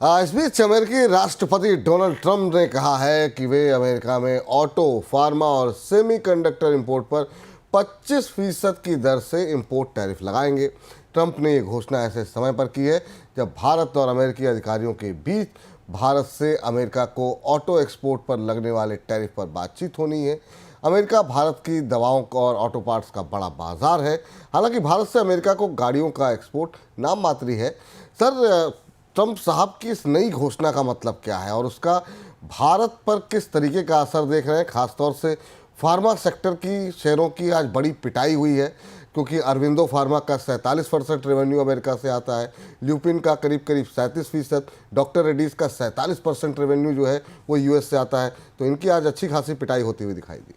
इस बीच अमेरिकी राष्ट्रपति डोनाल्ड ट्रंप ने कहा है कि वे अमेरिका में ऑटो, फार्मा और सेमीकंडक्टर इंपोर्ट पर 25% की दर से इंपोर्ट टैरिफ लगाएंगे। ट्रंप ने ये घोषणा ऐसे समय पर की है जब भारत और अमेरिकी अधिकारियों के बीच भारत से अमेरिका को ऑटो एक्सपोर्ट पर लगने वाले टैरिफ पर बातचीत होनी है। अमेरिका भारत की दवाओं और ऑटो पार्ट्स का बड़ा बाजार है। हालांकि भारत से अमेरिका को गाड़ियों का एक्सपोर्ट नाम मात्र ही है। सर, ट्रंप साहब की इस नई घोषणा का मतलब क्या है और उसका भारत पर किस तरीके का असर देख रहे हैं? खासतौर से फार्मा सेक्टर की शेयरों की आज बड़ी पिटाई हुई है, क्योंकि अरविंदो फार्मा का 47% रेवेन्यू अमेरिका से आता है, ल्यूपिन का करीब करीब 37%, डॉक्टर रेड्डीज का 47% रेवेन्यू जो है वो यूएस से आता है। तो इनकी आज अच्छी खासी पिटाई होती हुई दिखाई दी।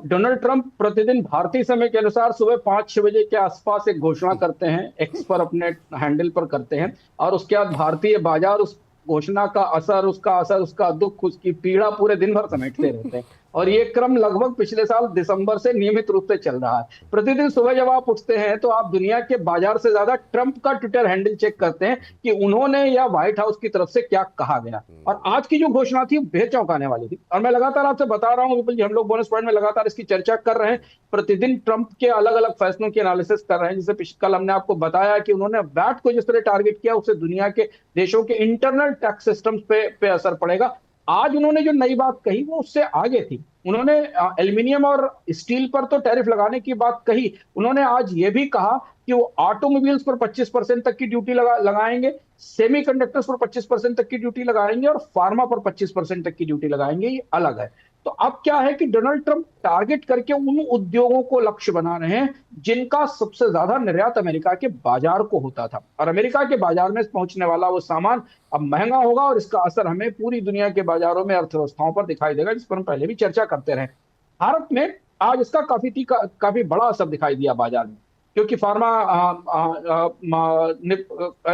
डोनाल्ड ट्रंप प्रतिदिन भारतीय समय के अनुसार सुबह 5-6 बजे के आसपास एक घोषणा करते हैं, एक्स पर अपने हैंडल पर करते हैं, और उसके बाद भारतीय बाजार उस घोषणा का असर, उसका दुख, उसकी पीड़ा पूरे दिन भर समेटते रहते हैं। और ये क्रम लगभग पिछले साल दिसंबर से नियमित रूप से चल रहा है। प्रतिदिन सुबह जब आप उठते हैं तो आप दुनिया के बाजार से ज्यादा ट्रंप का ट्विटर हैंडल चेक करते हैं कि उन्होंने या व्हाइट हाउस की तरफ से क्या कहा गया। और आज की जो घोषणा थी बेहद चौंकाने वाली थी, और मैं लगातार आपसे बता रहा हूं विपुल जी, हम लोग बोनस पॉइंट में लगातार इसकी चर्चा कर रहे हैं। प्रतिदिन ट्रंप के अलग अलग फैसलों की एनालिसिस कर रहे हैं। जैसे कल हमने आपको बताया कि उन्होंने वैट को जिस तरह टारगेट किया, उससे दुनिया के देशों के इंटरनल टैक्स सिस्टम्स पे असर पड़ेगा। आज उन्होंने जो नई बात कही वो उससे आगे थी। उन्होंने एल्युमिनियम और स्टील पर तो टैरिफ लगाने की बात कही, उन्होंने आज ये भी कहा कि वो ऑटोमोबाइल्स पर 25% तक की ड्यूटी लगाएंगे, सेमीकंडक्टर्स पर 25% तक की ड्यूटी लगाएंगे और फार्मा पर 25% तक की ड्यूटी लगाएंगे। ये अलग है। तो अब क्या है कि डोनाल्ड ट्रंप टारगेट करके उन उद्योगों को लक्ष्य बना रहे हैं जिनका सबसे ज्यादा निर्यात अमेरिका के बाजार को होता था, और अमेरिका के बाजार में पहुंचने वाला वो सामान अब महंगा होगा, और इसका असर हमें पूरी दुनिया के बाजारों में, अर्थव्यवस्थाओं पर दिखाई देगा, जिस पर हम पहले भी चर्चा करते रहे। भारत में आज इसका काफी बड़ा असर दिखाई दिया बाजार में, क्योंकि फार्मा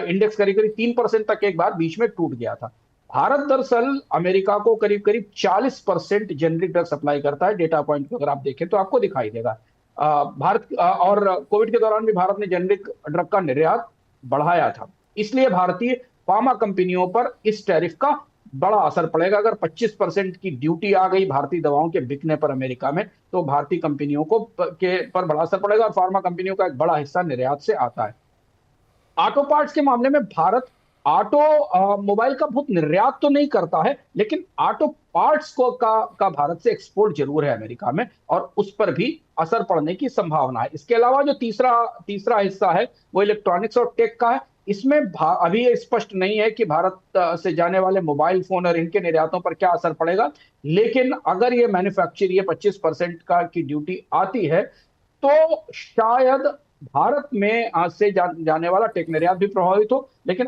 इंडेक्स करीब करीब 3% तक एक बार बीच में टूट गया था। भारत दरअसल अमेरिका को करीब करीब 40% जेनरिक ड्रग सप्लाई करता है। डेटा पॉइंट को अगर आप देखें तो आपको दिखाई देगा। और कोविड के दौरान भी भारत ने जेनरिक ड्रग का निर्यात बढ़ाया था। इसलिए भारतीय फार्मा कंपनियों पर इस टैरिफ का बड़ा असर पड़ेगा। अगर 25% की ड्यूटी आ गई भारतीय दवाओं के बिकने पर अमेरिका में, तो भारतीय कंपनियों पर बड़ा असर पड़ेगा, और फार्मा कंपनियों का एक बड़ा हिस्सा निर्यात से आता है। ऑटो पार्ट्स के मामले में भारत मोबाइल का बहुत निर्यात तो नहीं करता है, लेकिन ऑटो पार्ट्स का भारत से एक्सपोर्ट जरूर है अमेरिका में, और उस पर भी असर पड़ने की संभावना है। इसके अलावा जो तीसरा हिस्सा है वो इलेक्ट्रॉनिक्स और टेक का है। इसमें अभी ये स्पष्ट नहीं है कि भारत से जाने वाले मोबाइल फोन और इनके निर्यातों पर क्या असर पड़ेगा, लेकिन अगर ये मैन्युफैक्चर, ये 25% की ड्यूटी आती है, तो शायद भारत में आज से जाने वाला टेक निर्यात भी प्रभावित हो, लेकिन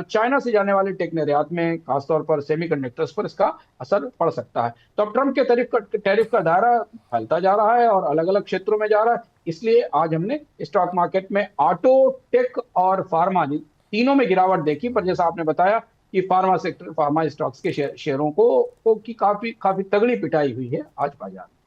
चाइना से जाने वाले टेक निर्यात में खासतौर पर सेमीकंडक्टर्स पर इसका असर पड़ सकता है। तो अब ट्रंप के टैरिफ का दायरा फैलता जा रहा है और अलग अलग क्षेत्रों में जा रहा है। इसलिए आज हमने स्टॉक मार्केट में ऑटो, टेक और फार्मा तीनों में गिरावट देखी, पर जैसा आपने बताया कि फार्मा स्टॉक्स के शेयरों की काफी तगड़ी पिटाई हुई है आज बाजार में।